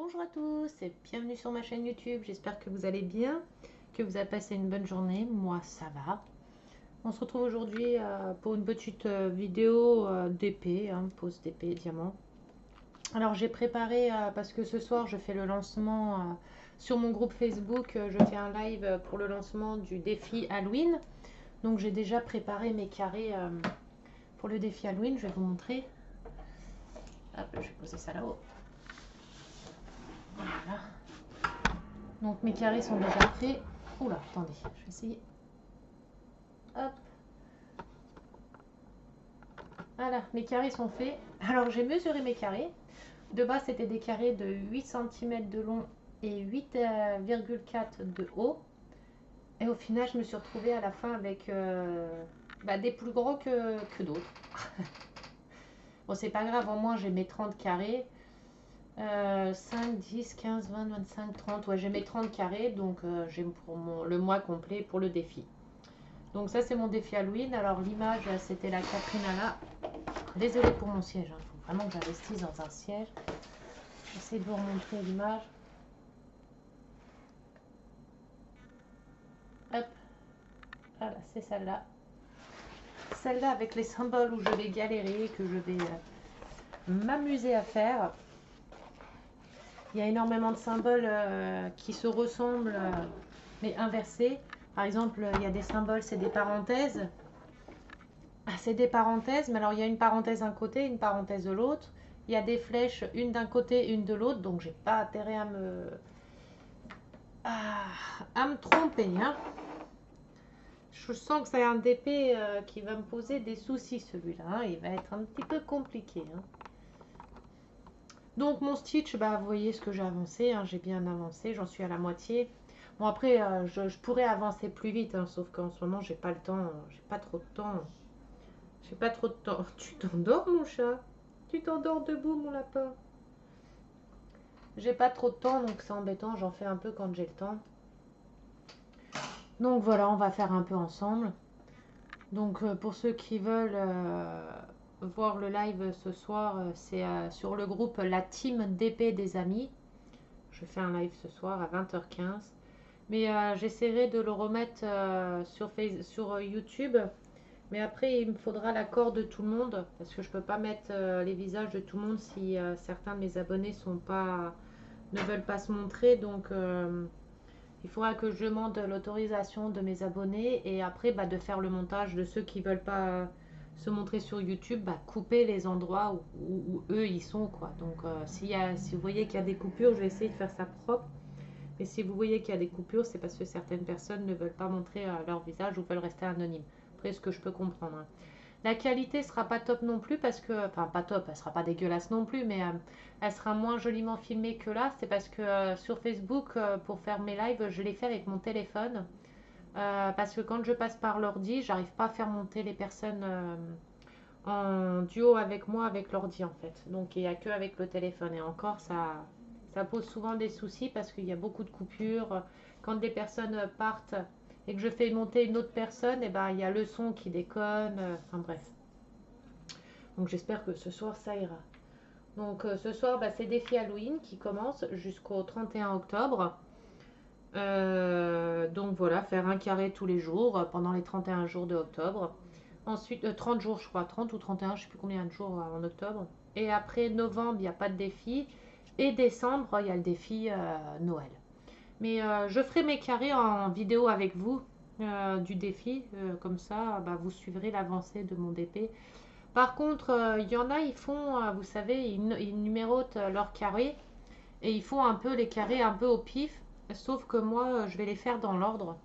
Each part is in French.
Bonjour à tous et bienvenue sur ma chaîne YouTube. J'espère que vous allez bien, que vous avez passé une bonne journée. Moi, ça va. On se retrouve aujourd'hui pour une petite vidéo d'épée, pose d'épée diamant. Alors, j'ai préparé, parce que ce soir, je fais le lancement sur mon groupe Facebook. Je fais un live pour le lancement du défi Halloween. Donc, j'ai déjà préparé mes carrés pour le défi Halloween. Je vais vous montrer. Hop, je vais poser ça là-haut. Voilà. Donc mes carrés sont déjà faits. Oula, attendez, je vais essayer. Hop. Voilà, mes carrés sont faits. Alors j'ai mesuré mes carrés. De base, c'était des carrés de 8 cm de long et 8,4 de haut. Et au final, je me suis retrouvée à la fin avec des plus gros que d'autres. Bon, c'est pas grave, au moins j'ai mes 30 carrés. 5, 10, 15, 20, 25, 30. Ouais, j'ai mes 30 carrés, donc j'ai pour le mois complet pour le défi. Donc ça, c'est mon défi Halloween. Alors l'image, c'était la Caprinala. Désolée pour mon siège, il faut vraiment que j'investisse dans un siège. J'essaie de vous remontrer l'image. Hop, voilà, c'est celle-là. Celle-là avec les symboles où je vais galérer, que je vais m'amuser à faire. Il y a énormément de symboles qui se ressemblent, mais inversés. Par exemple, il y a des symboles, c'est des parenthèses. C'est des parenthèses, mais alors il y a une parenthèse d'un côté, une parenthèse de l'autre. Il y a des flèches, une d'un côté, une de l'autre, donc j'ai pas intérêt à me tromper. Hein. Je sens que c'est un DP qui va me poser des soucis celui-là. Hein. Il va être un petit peu compliqué. Hein. Donc mon stitch, vous voyez ce que j'ai avancé. Hein. J'ai bien avancé, j'en suis à la moitié. Bon après, je pourrais avancer plus vite, hein, sauf qu'en ce moment, j'ai pas le temps. J'ai pas trop de temps. J'ai pas trop de temps. Tu t'endors, mon chat? Tu t'endors debout, mon lapin? J'ai pas trop de temps, donc c'est embêtant. J'en fais un peu quand j'ai le temps. Donc voilà, on va faire un peu ensemble. Donc pour ceux qui veulent voir le live ce soir, c'est sur le groupe La Team d'épée des amis. Je fais un live ce soir à 20h15. Mais j'essaierai de le remettre sur YouTube. Mais après, il me faudra l'accord de tout le monde parce que je ne peux pas mettre les visages de tout le monde si certains de mes abonnés ne veulent pas se montrer. Donc, il faudra que je demande l'autorisation de mes abonnés et après de faire le montage de ceux qui ne veulent pas se montrer sur YouTube, couper les endroits où eux ils sont. Quoi. Donc, si vous voyez qu'il y a des coupures, je vais essayer de faire ça propre. Mais si vous voyez qu'il y a des coupures, c'est parce que certaines personnes ne veulent pas montrer leur visage ou veulent rester anonymes. Après, ce que je peux comprendre. Hein. La qualité sera pas top non plus parce que, enfin pas top, elle sera pas dégueulasse non plus, mais elle sera moins joliment filmée que là. C'est parce que sur Facebook, pour faire mes lives, je les fais avec mon téléphone. Parce que quand je passe par l'ordi, j'arrive pas à faire monter les personnes en duo avec moi avec l'ordi en fait. Donc il n'y a que avec le téléphone. Et encore, ça pose souvent des soucis parce qu'il y a beaucoup de coupures. Quand des personnes partent et que je fais monter une autre personne, et il y a le son qui déconne. Enfin bref. Donc j'espère que ce soir ça ira. Donc ce soir, c'est défi Halloween qui commence jusqu'au 31 octobre. Donc voilà, faire un carré tous les jours pendant les 31 jours de octobre. Ensuite, 30 jours, je crois, 30 ou 31, je ne sais plus combien de jours en octobre. Et après novembre, il n'y a pas de défi. Et décembre, il y a le défi Noël. Mais je ferai mes carrés en vidéo avec vous du défi. Comme ça, vous suivrez l'avancée de mon DP. Par contre, il y en a, ils font, vous savez, ils numérotent leurs carrés. Et ils font un peu les carrés un peu au pif. Sauf que moi, je vais les faire dans l'ordre.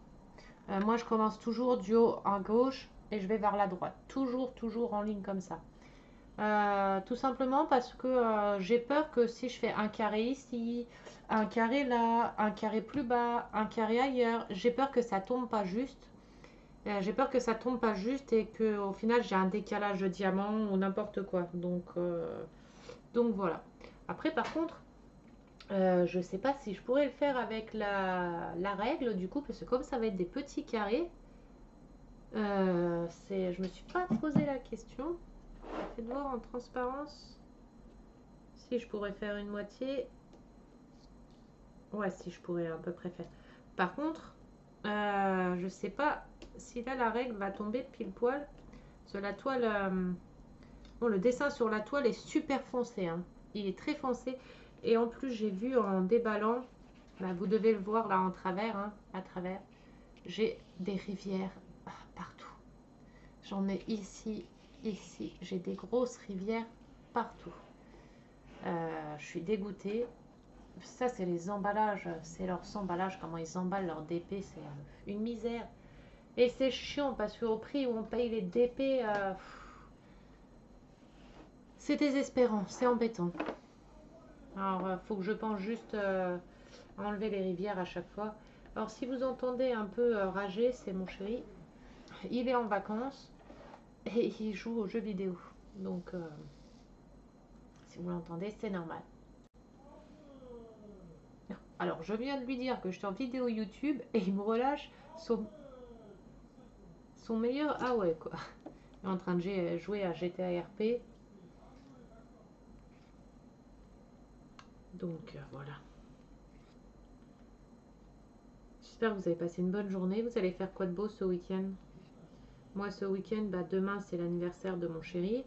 Moi, je commence toujours du haut à gauche et je vais vers la droite. Toujours, toujours en ligne comme ça. Tout simplement parce que j'ai peur que si je fais un carré ici, un carré là, un carré plus bas, un carré ailleurs, j'ai peur que ça tombe pas juste. J'ai peur que ça tombe pas juste et qu'au final j'ai un décalage de diamant ou n'importe quoi. Donc voilà. Après par contre, je sais pas si je pourrais le faire avec la règle du coup, parce que comme ça va être des petits carrés, je me suis pas posé la question. Faites voir en transparence si je pourrais faire une moitié. Ouais, si je pourrais à peu près faire. Par contre, je sais pas si là la règle va tomber pile poil. Sur la toile, bon, le dessin sur la toile est super foncé, hein. Il est très foncé. Et en plus, j'ai vu en déballant, bah, vous devez le voir là en travers, hein, à travers, j'ai des rivières partout. J'en ai ici, ici. J'ai des grosses rivières partout. Je suis dégoûtée. Ça, c'est les emballages. C'est leurs emballages, comment ils emballent leurs DP. C'est une misère. Et c'est chiant parce qu'au prix où on paye les DP, c'est désespérant, c'est embêtant. Alors, faut que je pense juste à enlever les rivières à chaque fois. Alors, si vous entendez un peu rager, c'est mon chéri. Il est en vacances et il joue aux jeux vidéo. Donc, si vous l'entendez, c'est normal. Alors, je viens de lui dire que j'étais en vidéo YouTube et il me relâche son meilleur. Ah ouais, quoi. Il est en train de jouer à GTA RP. Donc, voilà. J'espère que vous avez passé une bonne journée. Vous allez faire quoi de beau ce week-end? Moi, ce week-end, bah, demain, c'est l'anniversaire de mon chéri.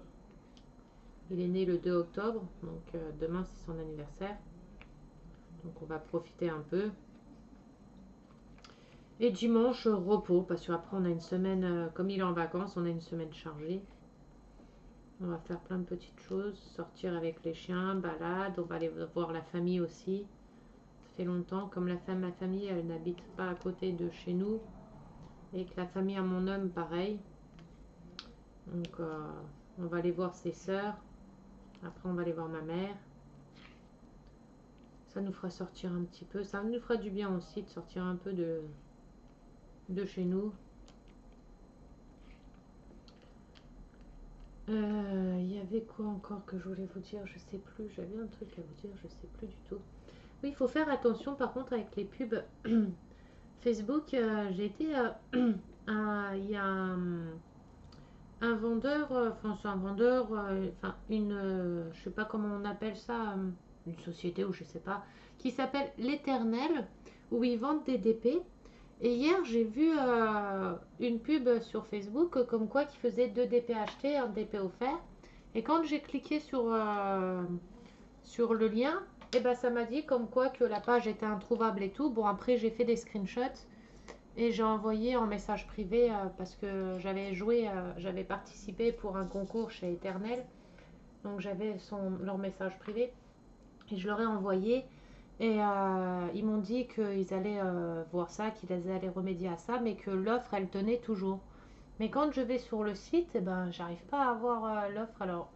Il est né le 2 octobre, donc demain, c'est son anniversaire. Donc, on va profiter un peu. Et dimanche, repos, parce qu'après, on a une semaine, comme il est en vacances, on a une semaine chargée. On va faire plein de petites choses, sortir avec les chiens, balade, on va aller voir la famille aussi. Ça fait longtemps, comme ma famille, elle n'habite pas à côté de chez nous, et que la famille à mon homme, pareil. Donc, on va aller voir ses sœurs. Après, on va aller voir ma mère. Ça nous fera sortir un petit peu. Ça nous fera du bien aussi de sortir un peu de chez nous. Il y avait quoi encore que je voulais vous dire? Je sais plus. J'avais un truc à vous dire. Je sais plus du tout. Oui, il faut faire attention par contre avec les pubs Facebook. J'ai été il y a un vendeur, enfin c'est un vendeur, enfin une, je sais pas comment on appelle ça, une société ou je sais pas, qui s'appelle l'Éternel, où ils vendent des DP. Et hier j'ai vu une pub sur Facebook comme quoi qui faisait 2 DP achetés, un DP offert. Et quand j'ai cliqué sur le lien, et ben ça m'a dit comme quoi que la page était introuvable et tout. Bon après j'ai fait des screenshots et j'ai envoyé en message privé parce que j'avais participé pour un concours chez Eternel. Donc j'avais leur message privé et je leur ai envoyé. Et ils m'ont dit qu'ils allaient voir ça, qu'ils allaient remédier à ça, mais que l'offre, elle tenait toujours. Mais quand je vais sur le site, eh ben, j'arrive pas à avoir l'offre. Alors,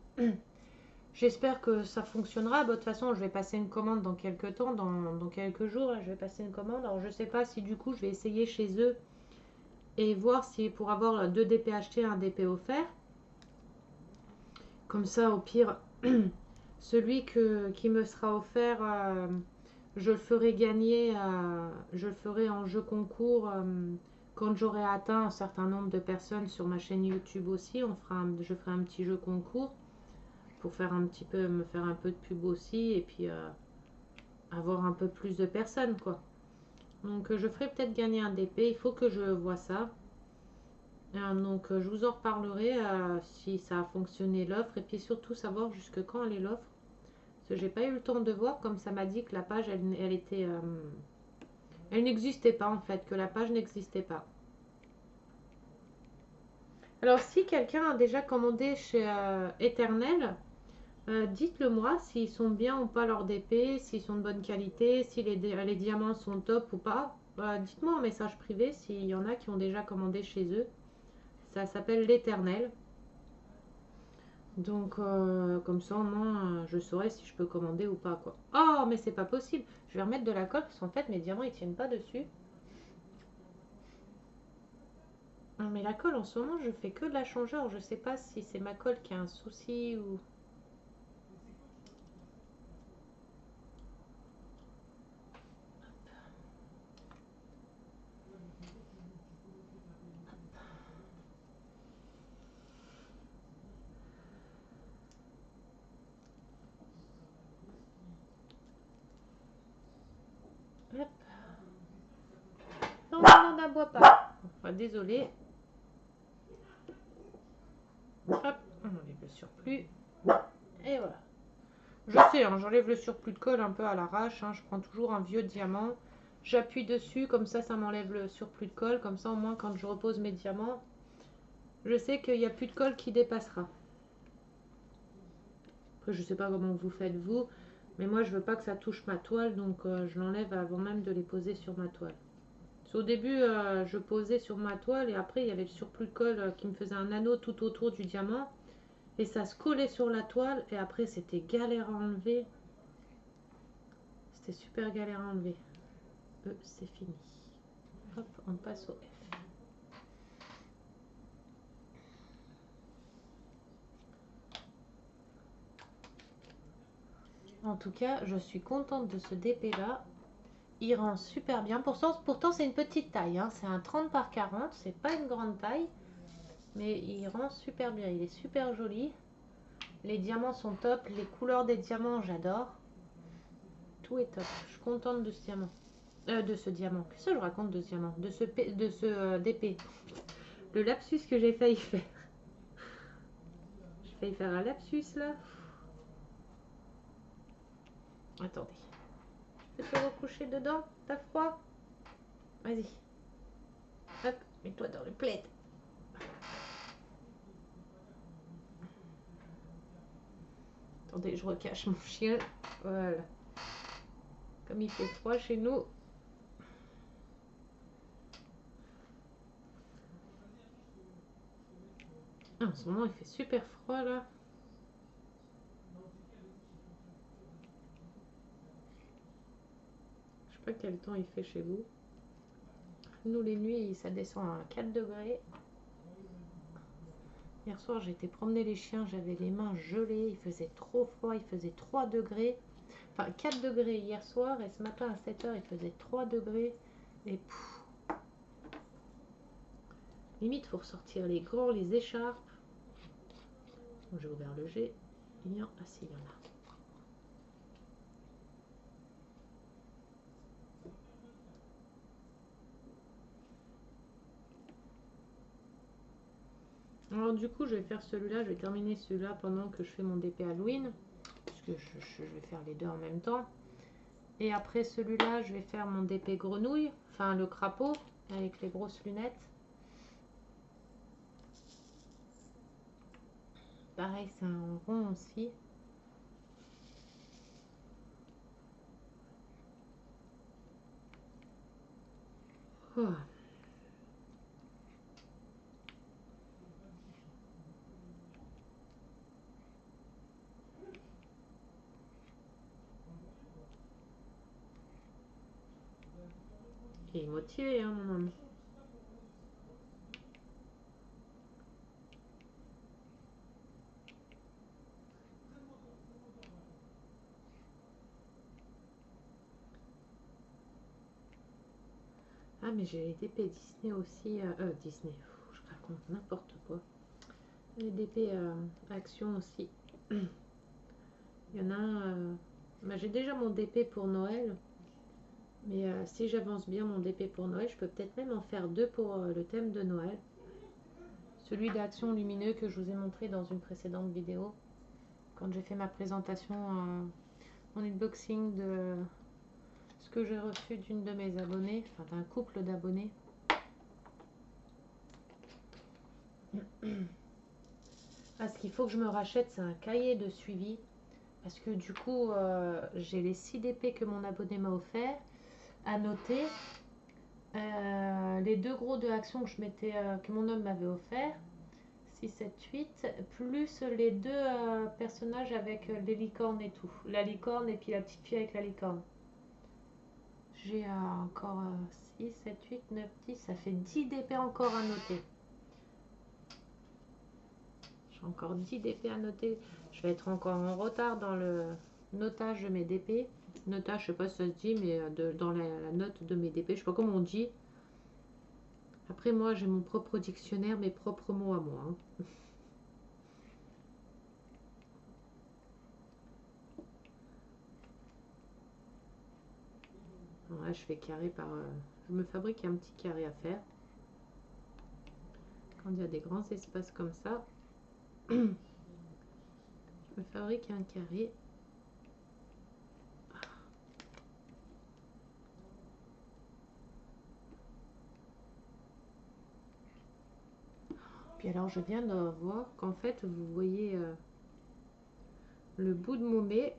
j'espère que ça fonctionnera. Bah, de toute façon, je vais passer une commande dans quelques temps, dans quelques jours. Là, je vais passer une commande. Alors, je sais pas si du coup, je vais essayer chez eux et voir si pour avoir 2 DP achetés, un DP offert. Comme ça, au pire, celui qui me sera offert, je le ferai gagner, je le ferai en jeu concours quand j'aurai atteint un certain nombre de personnes sur ma chaîne YouTube aussi. Je ferai un petit jeu concours pour faire un petit peu, me faire un peu de pub aussi et puis avoir un peu plus de personnes quoi. Donc je ferai peut-être gagner un DP, il faut que je vois ça. Donc je vous en reparlerai si ça a fonctionné l'offre et puis surtout savoir jusque quand elle est l'offre. Parce que j'ai pas eu le temps de voir comme ça m'a dit que la page elle était elle n'existait pas en fait, que la page n'existait pas. Alors si quelqu'un a déjà commandé chez Eternel, dites-le moi s'ils sont bien ou pas leurs DP, s'ils sont de bonne qualité, si les diamants sont top ou pas. Dites-moi en message privé s'il y en a qui ont déjà commandé chez eux. Ça s'appelle l'Éternel. Donc, comme ça, au moins, je saurai si je peux commander ou pas, quoi. Oh, mais c'est pas possible. Je vais remettre de la colle parce qu'en fait, mes diamants, ils tiennent pas dessus. Non, mais la colle, en ce moment, je fais que de la changer. Alors, je sais pas si c'est ma colle qui a un souci ou... Hop. Non, non, n'aboie pas. Enfin, désolé. Hop, on enlève le surplus. Et voilà. Je sais, hein, j'enlève le surplus de colle un peu à l'arrache. Hein, je prends toujours un vieux diamant. J'appuie dessus, comme ça m'enlève le surplus de colle. Comme ça, au moins, quand je repose mes diamants, je sais qu'il n'y a plus de colle qui dépassera. Après, je ne sais pas comment vous faites vous, mais moi, je veux pas que ça touche ma toile, donc je l'enlève avant même de les poser sur ma toile. Au début, je posais sur ma toile et après, il y avait le surplus de colle qui me faisait un anneau tout autour du diamant. Et ça se collait sur la toile et après, c'était galère à enlever. C'était super galère à enlever. C'est fini. Hop, on passe au F. En tout cas, je suis contente de ce DP là. Il rend super bien. Pourtant c'est une petite taille. Hein. C'est un 30 par 40. C'est pas une grande taille. Mais il rend super bien. Il est super joli. Les diamants sont top. Les couleurs des diamants, j'adore. Tout est top. Je suis contente de ce diamant. De ce diamant. Qu'est-ce que je raconte de ce diamant? De ce DP. Le lapsus que j'ai failli faire. J'ai failli faire un lapsus là. Attendez. Tu peux te recoucher dedans? T'as froid? Vas-y. Hop, mets-toi dans le plaid. Attendez, je recache mon chien. Voilà. Comme il fait froid chez nous. Ah, en ce moment, il fait super froid là. Je sais pas quel temps il fait chez vous. Nous, les nuits, ça descend à 4 degrés. Hier soir, j'ai été promener les chiens, j'avais les mains gelées, il faisait trop froid, il faisait 3 degrés. Enfin, 4 degrés hier soir, et ce matin à 7 h, il faisait 3 degrés. Et pff, limite, il faut ressortir les gants, les écharpes. Bon, j'ai ouvert le jet. Il y en a, si, il y en a. Alors du coup, je vais faire celui-là, je vais terminer celui-là pendant que je fais mon DP Halloween. Parce que je vais faire les deux en même temps. Et après celui-là, je vais faire mon DP grenouille, enfin le crapaud, avec les grosses lunettes. Pareil, c'est un rond aussi. Oh. Il est motivé, hein, mon homme. Ah, mais j'ai les DP Disney aussi. Disney, je raconte n'importe quoi. Les DP Action aussi. Il y en a un. Bah, j'ai déjà mon DP pour Noël. Mais si j'avance bien mon DP pour Noël, je peux peut-être même en faire deux pour le thème de Noël. Celui d'Action Lumineux que je vous ai montré dans une précédente vidéo. Quand j'ai fait ma présentation, mon unboxing de ce que j'ai reçu d'une de mes abonnées, enfin d'un couple d'abonnés. Ah, ce qu'il faut que je me rachète, c'est un cahier de suivi. Parce que du coup, j'ai les 6 DP que mon abonné m'a offert à noter. Les deux gros de Action que, que mon homme m'avait offert. 6, 7, 8. Plus les deux personnages avec les licornes et tout. La licorne et puis la petite fille avec la licorne. J'ai encore 6, 7, 8, 9, 10. Ça fait 10 DP encore à noter. J'ai encore 10 DP à noter. Je vais être encore en retard dans le notage de mes DP. Notage, je sais pas si ça se dit, mais dans la note de mes DP. Je sais pas comment on dit. Après, moi, j'ai mon propre dictionnaire, mes propres mots à moi. Hein. Alors là, je fais carré par... je me fabrique un petit carré à faire. Quand il y a des grands espaces comme ça, je me fabrique un carré. Puis alors, je viens de voir qu'en fait, vous voyez le bout de mon nez.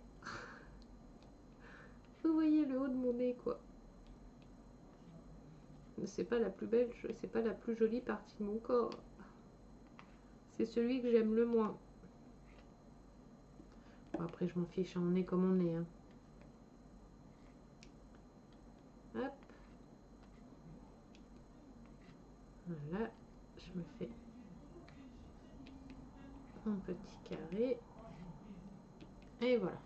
Vous voyez le haut de mon nez, quoi. C'est pas la plus belle, c'est pas la plus jolie partie de mon corps. C'est celui que j'aime le moins. Bon, après, je m'en fiche, on est comme on est. Hein. Hop. Voilà, je me fais un petit carré. Et voilà.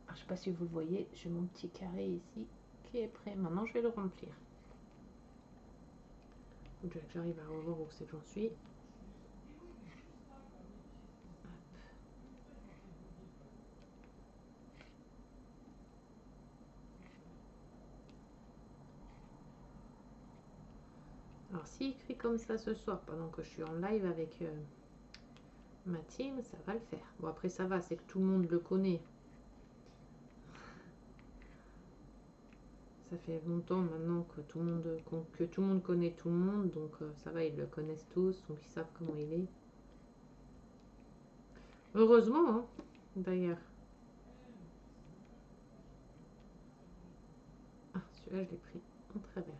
Alors, je sais pas si vous le voyez, j'ai mon petit carré ici qui est prêt. Maintenant, je vais le remplir. Faut que j'arrive à revoir où c'est que j'en suis. Alors, s'il écrit comme ça ce soir, pendant que je suis en live avec ma team, ça va le faire. Bon, après, ça va, c'est que tout le monde le connaît. Ça fait longtemps maintenant que tout le monde connaît tout le monde, donc ça va, ils le connaissent tous, donc ils savent comment il est. Heureusement, hein, d'ailleurs. Ah, celui-là, je l'ai pris en travers.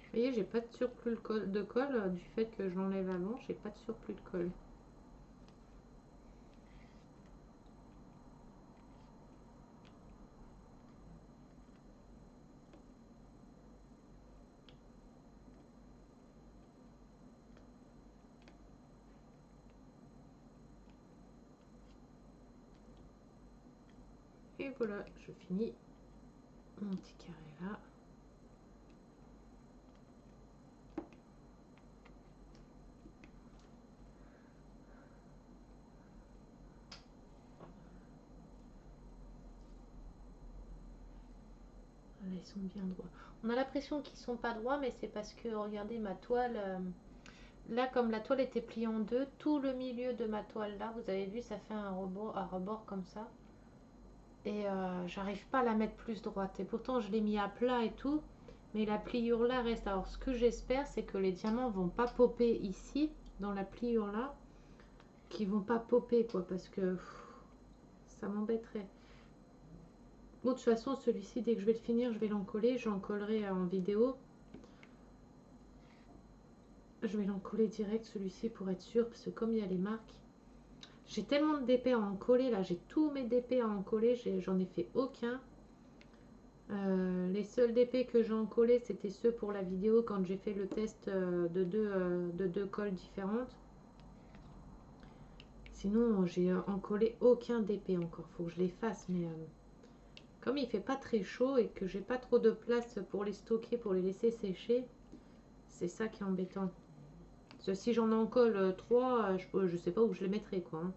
Vous voyez, j'ai pas de surplus de colle du fait que je l'enlève avant, j'ai pas de surplus de colle. Et voilà, je finis mon petit carré là. Là, ils sont bien droits. On a l'impression qu'ils sont pas droits, mais c'est parce que, regardez, ma toile... là, comme la toile était pliée en deux, tout le milieu de ma toile là, vous avez vu, ça fait un rebord comme ça. Et j'arrive pas à la mettre plus droite. Et pourtant, je l'ai mis à plat et tout. Mais la pliure là reste. Alors, ce que j'espère, c'est que les diamants vont pas popper ici, dans la pliure là. Qui vont pas popper, quoi, parce que ça m'embêterait. Bon, de toute façon, celui-ci, dès que je vais le finir, je vais l'encoller. J'en collerai en vidéo. Je vais l'encoller direct, celui-ci, pour être sûr. Parce que comme il y a les marques... J'ai tellement de DP à en coller, là. J'ai tous mes DP à en coller. J'en ai fait aucun. Les seuls DP que j'ai encollés, c'était ceux pour la vidéo quand j'ai fait le test de deux colles différentes. Sinon, j'ai encollé aucun DP encore. Faut que je les fasse, mais comme il fait pas très chaud et que j'ai pas trop de place pour les stocker, pour les laisser sécher, c'est ça qui est embêtant. Parce que si j'en encolle 3, je sais pas où je les mettrai, quoi. Hein.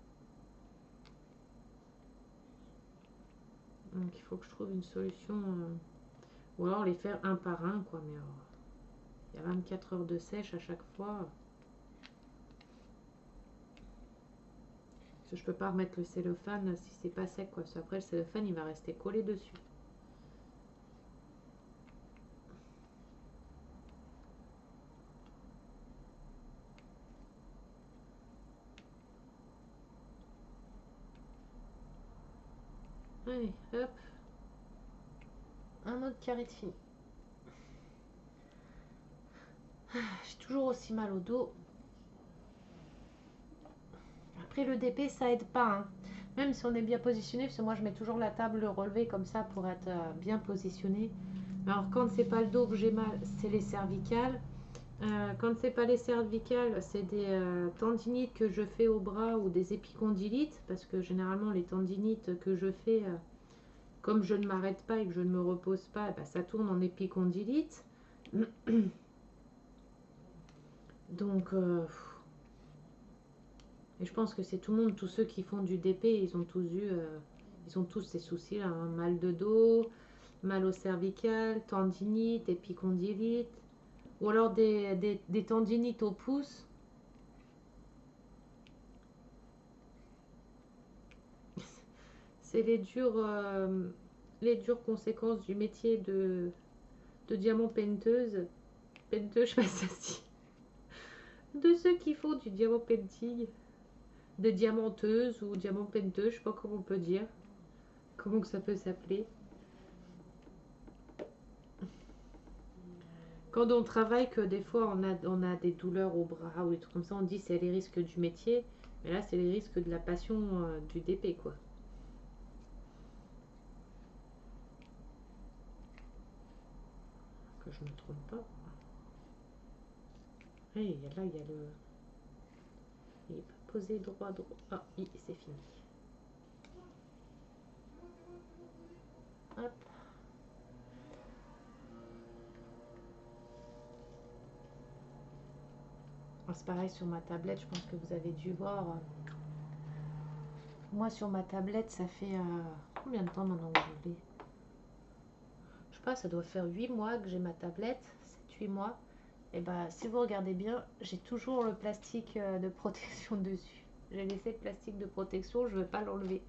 Donc il faut que je trouve une solution. Ou alors les faire un par un, quoi. Mais il y a 24 heures de sèche à chaque fois. Parce que je peux pas remettre le cellophane si c'est pas sec, quoi. Parce qu'après, le cellophane, il va rester collé dessus. Allez, hop. Un autre carré de fini. J'ai toujours aussi mal au dos. Après, le DP, ça aide pas. Hein. Même si on est bien positionné, parce que moi, je mets toujours la table relevée comme ça pour être bien positionné. Alors, quand c'est pas le dos que j'ai mal, c'est les cervicales. Quand c'est pas les cervicales, c'est des tendinites que je fais au bras ou des épicondylites. Parce que généralement, les tendinites que je fais, comme je ne m'arrête pas et que je ne me repose pas, bah, ça tourne en épicondylite. Donc, et je pense que c'est tout le monde, tous ceux qui font du DP, ils ont tous eu Ils ont tous ces soucis-là, hein. Mal de dos, mal au cervical, tendinite, épicondylite, ou alors des tendinites au pouce. C'est les dures conséquences du métier de diamant penteuse. Penteuse, je sais pas si ça se dit. De ceux qui font du diamant painting, de diamanteuse ou diamant penteuse, je sais pas comment on peut dire, comment que ça peut s'appeler. Quand on travaille, que des fois on a des douleurs au bras ou des trucs comme ça, on dit c'est les risques du métier, mais là c'est les risques de la passion du DP quoi. Que je me trompe pas. Et là il y a le. Il est pas posé droit droit. Ah oui, c'est fini. Hop. Ah, c'est pareil sur ma tablette, je pense que vous avez dû voir. Moi sur ma tablette, ça fait combien de temps maintenant que je l'ai? Je sais pas, ça doit faire 8 mois que j'ai ma tablette, 7-8 mois. Et bah si vous regardez bien, j'ai toujours le plastique de protection dessus. J'ai laissé le plastique de protection, je ne veux pas l'enlever.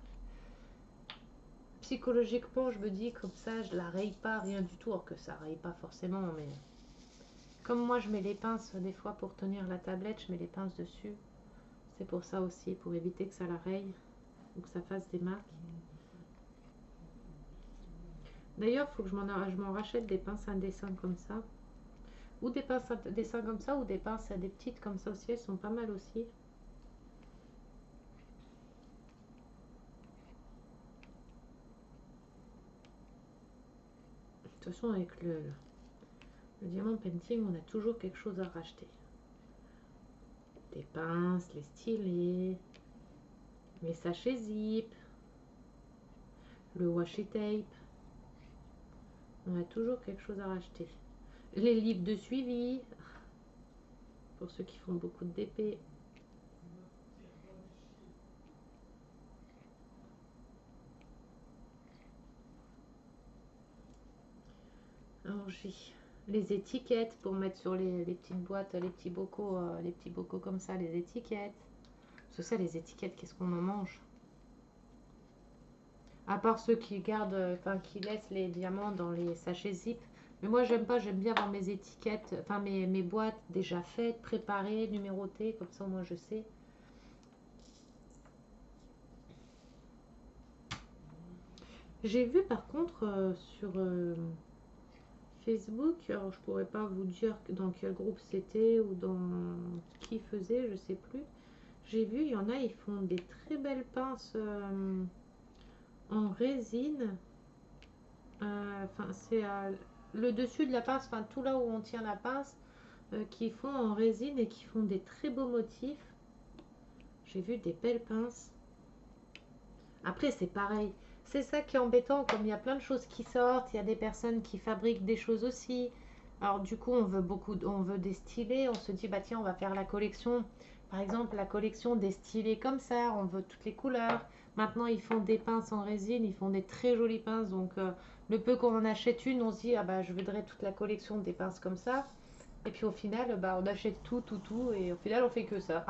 Psychologiquement, je me dis comme ça, je la raye pas, rien du tout, alors que ça raye pas forcément, mais comme moi je mets les pinces des fois pour tenir la tablette, je mets les pinces dessus. C'est pour ça aussi, pour éviter que ça la raye ou que ça fasse des marques. D'ailleurs, il faut que je m'en rachète des pinces à dessin comme ça. Ou des pinces à dessin comme ça, ou des pinces à des petites comme ça aussi, elles sont pas mal aussi. De toute façon, avec le diamant painting, on a toujours quelque chose à racheter. Des pinces, les stylés, les sachets zip, le washi tape. On a toujours quelque chose à racheter. Les livres de suivi, pour ceux qui font beaucoup de DP. Alors j'ai les étiquettes pour mettre sur les petites boîtes, les petits bocaux comme ça, les étiquettes. Parce que ça, les étiquettes, qu'est-ce qu'on en mange? À part ceux qui gardent, enfin qui laissent les diamants dans les sachets zip. Mais moi j'aime pas, j'aime bien avoir mes étiquettes, enfin mes boîtes déjà faites, préparées, numérotées, comme ça moi je sais. J'ai vu par contre sur Facebook, alors je pourrais pas vous dire dans quel groupe c'était ou dans qui faisait, je sais plus. J'ai vu, il y en a, ils font des très belles pinces en résine. Enfin, c'est le dessus de la pince, enfin tout là où on tient la pince, qui font en résine et qui font des très beaux motifs. J'ai vu des belles pinces. Après, c'est pareil. C'est ça qui est embêtant, comme il y a plein de choses qui sortent, il y a des personnes qui fabriquent des choses aussi. Alors du coup, on veut des stylés, on se dit bah tiens, on va faire la collection. Par exemple, la collection des stylés comme ça, on veut toutes les couleurs. Maintenant, ils font des pinces en résine, ils font des très jolies pinces. Donc, le peu qu'on en achète une, on se dit ah bah je voudrais toute la collection des pinces comme ça. Et puis au final, bah on achète tout, et au final, on fait que ça.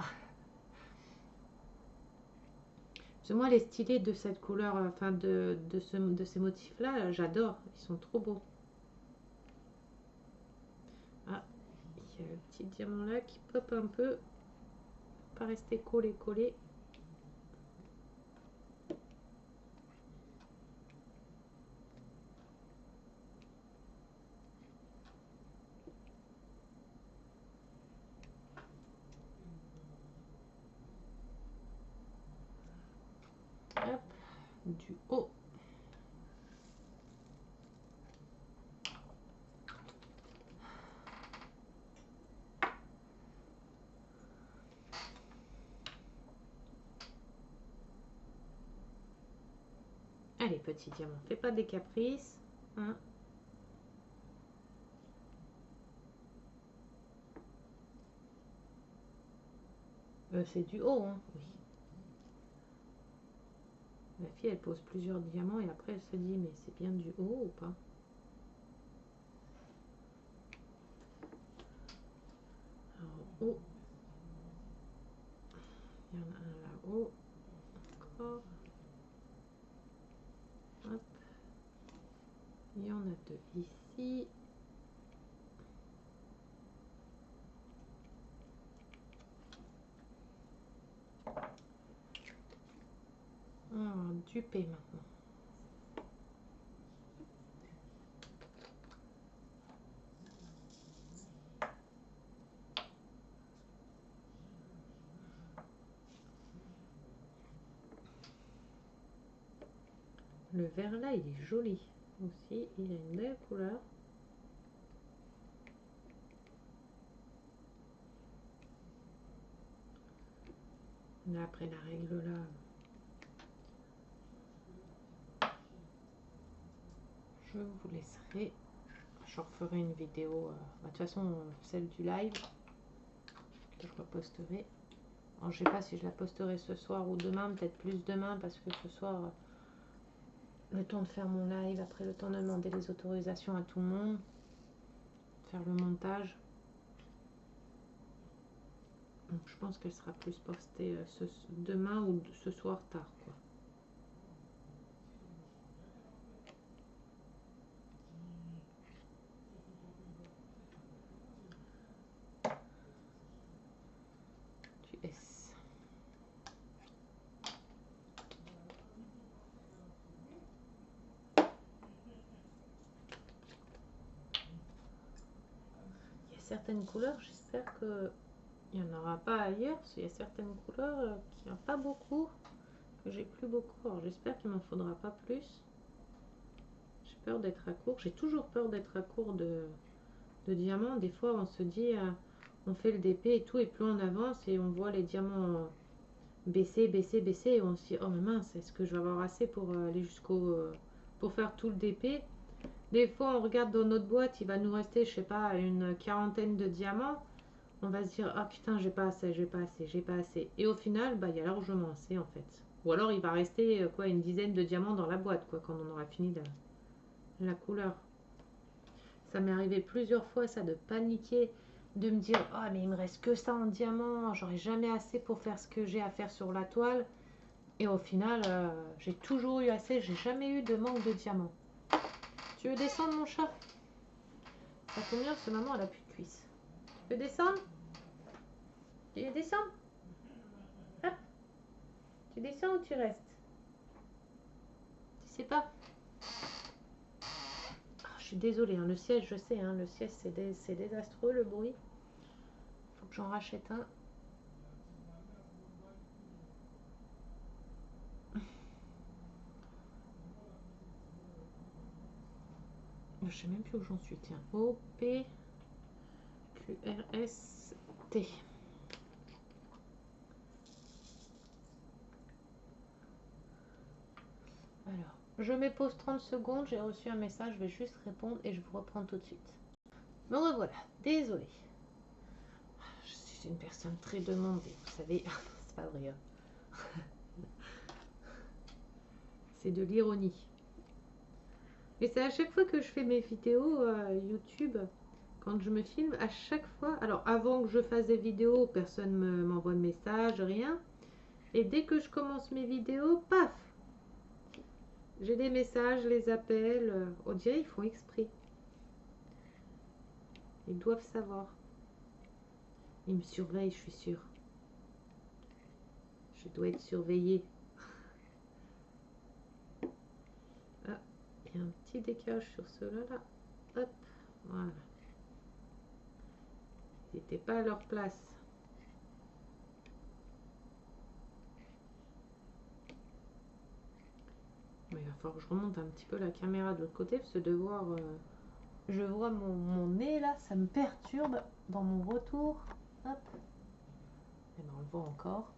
Parce que moi, les stylés de cette couleur, enfin de ces motifs-là, j'adore. Ils sont trop beaux. Ah, il y a le petit diamant là qui pop un peu. Pas rester collé. Hop, du haut. Allez, petit diamant, fais pas des caprices. Hein. C'est du haut, hein. Oui. La fille, elle pose plusieurs diamants et après elle se dit, mais c'est bien du haut ou pas? Alors, en haut, il y en a un là-haut. Encore. Hop. Il y en a deux ici. On va duper maintenant. Le vert là, il est joli aussi. Il a une belle couleur. Là, après la règle là, je vous laisserai. Je referai une vidéo. De toute façon, celle du live que je reposterai. Alors, je sais pas si je la posterai ce soir ou demain, peut-être plus demain parce que ce soir, le temps de faire mon live, après le temps de demander les autorisations à tout le monde, faire le montage. Donc je pense qu'elle sera plus postée demain ou ce soir tard, quoi. Du S. Il y a certaines couleurs, j'espère que il n'y en aura pas ailleurs, parce qu'il y a certaines couleurs qu'il n'y en a pas beaucoup, que j'ai plus beaucoup. Alors j'espère qu'il m'en faudra pas plus. J'ai peur d'être à court. J'ai toujours peur d'être à court de diamants. Des fois, on se dit, on fait le DP et tout, et plus on avance et on voit les diamants baisser, baisser, baisser, et on se dit, oh mais mince, est-ce que je vais avoir assez pour aller pour faire tout le DP? Des fois, on regarde dans notre boîte, il va nous rester, je sais pas, une quarantaine de diamants. On va se dire, ah putain, j'ai pas assez, j'ai pas assez, j'ai pas assez. Et au final, bah, il y a largement assez en fait. Ou alors, il va rester quoi, une dizaine de diamants dans la boîte, quoi, quand on aura fini la couleur. Ça m'est arrivé plusieurs fois, ça, de paniquer, de me dire, ah mais il me reste que ça en diamant, j'aurai jamais assez pour faire ce que j'ai à faire sur la toile. Et au final, j'ai toujours eu assez, j'ai jamais eu de manque de diamants. Tu veux descendre, mon chat? Ça combien ce maman, elle a plus de cuisses. Tu veux descendre? Tu veux descendre? Hop. Tu descends ou tu restes? Tu sais pas? Oh, je suis désolée, hein, le siège, je sais, hein, le siège c'est désastreux le bruit. Faut que j'en rachète un. Je sais même plus où j'en suis, tiens. O, P, Q, R, S, T. Alors, je me pose 30 secondes, j'ai reçu un message, je vais juste répondre et je vous reprends tout de suite. Me revoilà, désolée. Je suis une personne très demandée, vous savez. C'est pas vrai. C'est de l'ironie. Et c'est à chaque fois que je fais mes vidéos YouTube, quand je me filme, à chaque fois, alors avant que je fasse des vidéos, personne ne m'envoie de message, rien. Et dès que je commence mes vidéos, paf, j'ai des messages, les appels, on dirait ils font exprès. Ils doivent savoir. Ils me surveillent, je suis sûre. Je dois être surveillée. Ah, il y a un petit décalage sur ceux-là, là. Hop, voilà. Ils n'étaient pas à leur place. Mais il va falloir que je remonte un petit peu la caméra de l'autre côté, parce que de voir... je vois mon nez, là, ça me perturbe dans mon retour. Hop. Et ben, on le voit encore.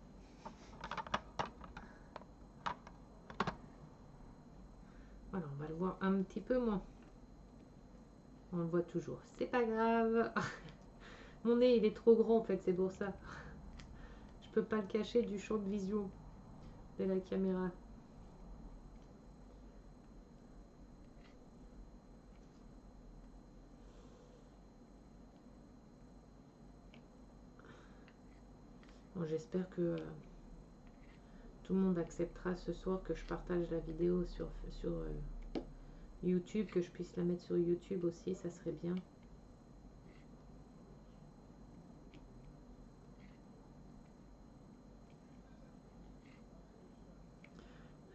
Voilà, on va le voir un petit peu moins. On le voit toujours. C'est pas grave. Mon nez, il est trop grand, en fait, c'est pour ça. Je peux pas le cacher du champ de vision de la caméra. j'espère que tout le monde acceptera ce soir que je partage la vidéo sur YouTube, que je puisse la mettre sur YouTube aussi, ça serait bien.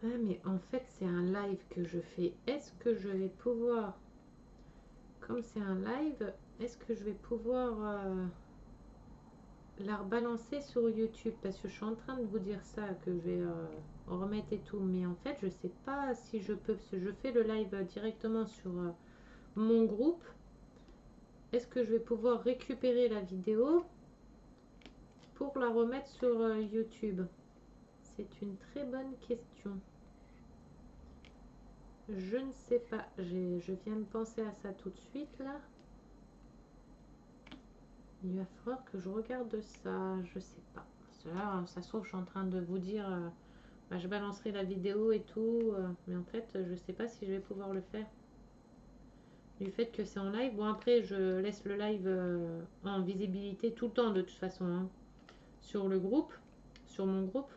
Ah, mais en fait, c'est un live que je fais. Est-ce que je vais pouvoir, comme c'est un live, est-ce que je vais pouvoir la rebalancer sur YouTube? Parce que je suis en train de vous dire ça, que je vais remettre et tout. Mais en fait, je sais pas si je peux, parce que je fais le live directement sur mon groupe. Est-ce que je vais pouvoir récupérer la vidéo pour la remettre sur YouTube? C'est une très bonne question. Je ne sais pas. Je viens de penser à ça tout de suite là. Il va falloir que je regarde ça. Je sais pas. Là, ça se trouve, je suis en train de vous dire bah, je balancerai la vidéo et tout. Mais en fait, je sais pas si je vais pouvoir le faire. Du fait que c'est en live. Bon, après, je laisse le live en visibilité tout le temps de toute façon. Hein, sur le groupe. Sur mon groupe.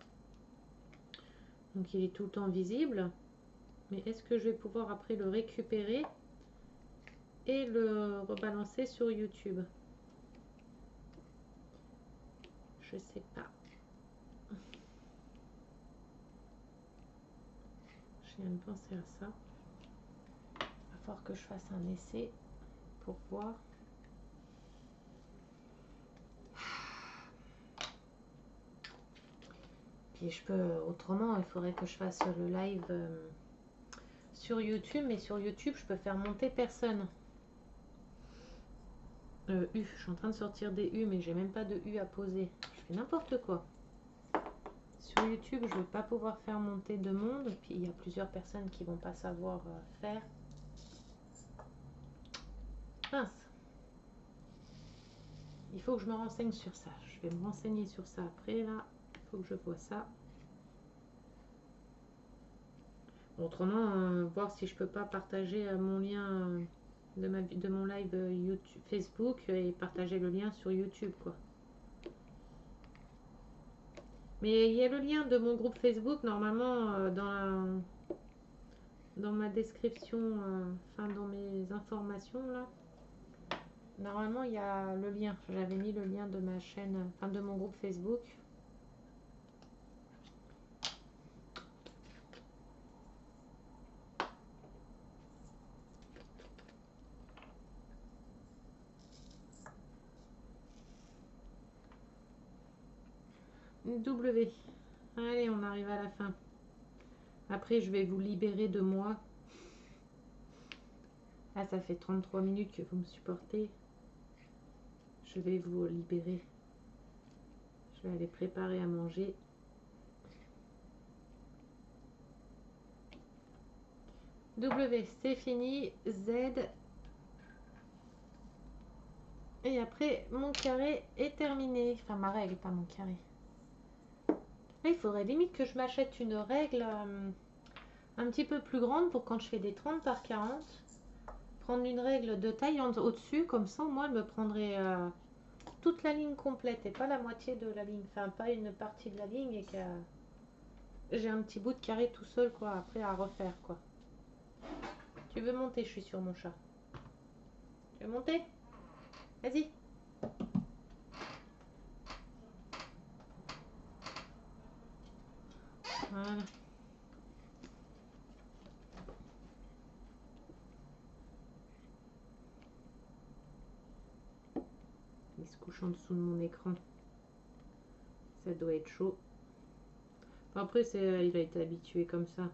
Donc il est tout le temps visible. Mais est-ce que je vais pouvoir après le récupérer et le rebalancer sur YouTube? Je sais pas. Je viens de penser à ça. Il va falloir que je fasse un essai pour voir. Puis je peux, autrement, il faudrait que je fasse le live sur YouTube, mais sur YouTube, je peux faire monter personne. U, je suis en train de sortir des U, mais j'ai même pas de U à poser. Je fais n'importe quoi. Sur YouTube, je ne vais pas pouvoir faire monter de monde, puis il y a plusieurs personnes qui vont pas savoir faire. Mince. Il faut que je me renseigne sur ça. Je vais me renseigner sur ça après, là. Il faut que je vois ça. Autrement, voir si je peux pas partager mon lien de mon live YouTube, Facebook et partager le lien sur YouTube, quoi. Mais il y a le lien de mon groupe Facebook, normalement, dans ma description, enfin, dans mes informations, là. Normalement, il y a le lien. J'avais mis le lien de ma chaîne, enfin, de mon groupe Facebook. W. Allez, on arrive à la fin. Après, je vais vous libérer de moi. Ah, ça fait 33 minutes que vous me supportez. Je vais vous libérer. Je vais aller préparer à manger. W, c'est fini. Z. Et après, mon carré est terminé. Enfin, ma règle, pas mon carré. Là, il faudrait limite que je m'achète une règle un petit peu plus grande pour quand je fais des 30 par 40. Prendre une règle de taille au-dessus, comme ça, moi, elle me prendrait toute la ligne complète et pas la moitié de la ligne. Enfin, pas une partie de la ligne et que j'ai un petit bout de carré tout seul, quoi, après à refaire, quoi. Tu veux monter? Je suis sur mon chat. Tu veux monter? Vas-y. Voilà. Il se couche en dessous de mon écran. Ça doit être chaud. Après, il a été habitué comme ça.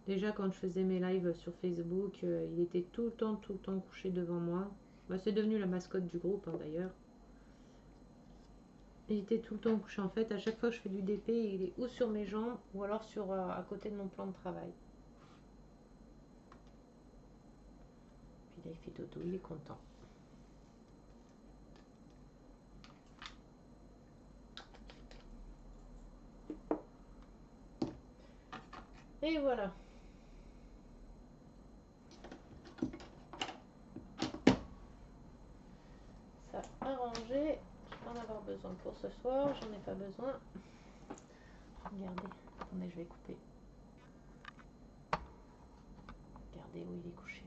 Déjà, quand je faisais mes lives sur Facebook, il était tout le temps couché devant moi. Bah, c'est devenu la mascotte du groupe, hein, d'ailleurs. Il était tout le temps couché. En fait, à chaque fois que je fais du DP, il est ou sur mes jambes ou alors à côté de mon plan de travail. Puis là, il fait dodo, il est content. Et voilà. Ça a arrangé. Je vais en avoir besoin. besoin pour ce soir, j'en ai pas besoin. Regardez, attendez, je vais couper. Regardez où il est couché.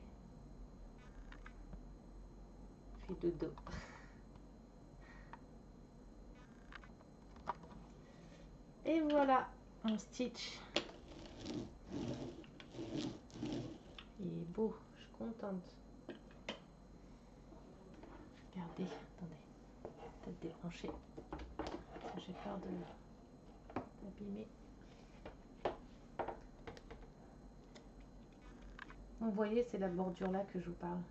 Il fait dodo. Et voilà, un stitch. Il est beau, je suis contente. Regardez, attendez, peut-être débrancher. J'ai peur d'abîmer. Vous voyez, c'est la bordure là que je vous parle.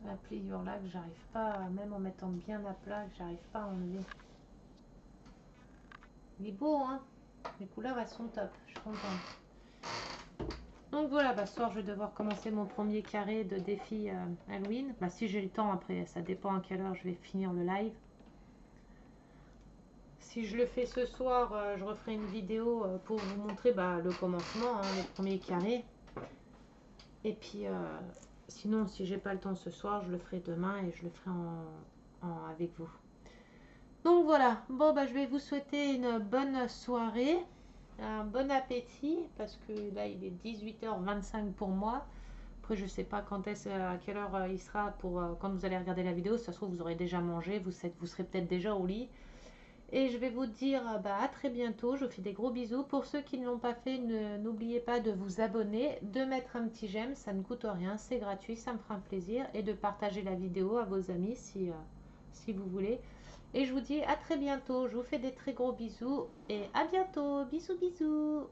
La pliure là que j'arrive pas, même en mettant bien à plat, que j'arrive pas à enlever. Il est beau, hein? Les couleurs, elles sont top. Je suis contente. Donc voilà, ce soir, je vais devoir commencer mon premier carré de défi Halloween. Si j'ai le temps, après, ça dépend à quelle heure je vais finir le live. Si je le fais ce soir, je referai une vidéo pour vous montrer le commencement, hein, les premiers carrés. Et puis, sinon, si j'ai pas le temps ce soir, je le ferai demain et je le ferai avec vous. Donc voilà, bon je vais vous souhaiter une bonne soirée, un bon appétit, parce que là il est 18h25 pour moi. Après je sais pas à quelle heure il sera pour quand vous allez regarder la vidéo. Si ça se trouve vous aurez déjà mangé, vous serez peut-être déjà au lit. Et je vais vous dire à très bientôt, je vous fais des gros bisous. Pour ceux qui ne l'ont pas fait, n'oubliez pas de vous abonner, de mettre un petit j'aime, ça ne coûte rien, c'est gratuit, ça me fera un plaisir. Et de partager la vidéo à vos amis si vous voulez. Et je vous dis à très bientôt. Je vous fais des très gros bisous et à bientôt. Bisous, bisous.